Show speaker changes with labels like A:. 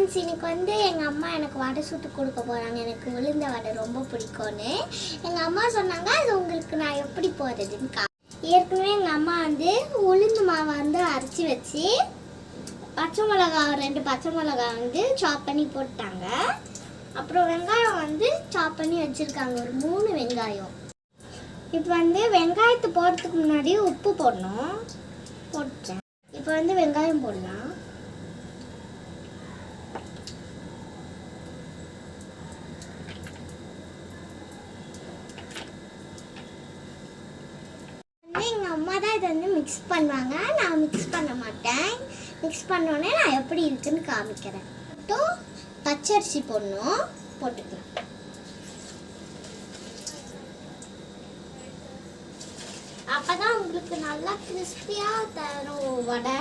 A: Friends, இன்னைக்கு வந்து எங்கள் அம்மா எனக்கு வடை சுட்டு கொடுக்க போகிறாங்க. எனக்கு உளுந்த வடை ரொம்ப பிடிக்கும்னு எங்கள் அம்மா சொன்னாங்க. அது உங்களுக்கு நான் எப்படி போடுறதுன்னு ஏற்கனவே எங்கள் அம்மா வந்து உளுந்து மாவை வந்து அரைச்சி வச்சு பச்சை மிளகா 2 பச்சை மிளகா வந்து சாப் பண்ணி போட்டாங்க. அப்புறம் வெங்காயம் வந்து சாப் பண்ணி வச்சுருக்காங்க, ஒரு 3 வெங்காயம். இப்போ வந்து வெங்காயத்தை போடுறதுக்கு முன்னாடி உப்பு போடணும். போட்டேன். இப்போ வந்து வெங்காயம் போடலாம். எங்கள் அம்மா தான் இதை வந்து மிக்ஸ் பண்ணுவாங்க. நான் மிக்ஸ் பண்ண மாட்டேன். மிக்ஸ் பண்ணோடனே நான் எப்படி இருக்குன்னு காமிக்கிறேன். மட்டும் பச்சரிசி போடணும், போட்டுக்கலாம். அப்பதான் உங்களுக்கு நல்லா கிறிஸ்பியாக தரும் வடை.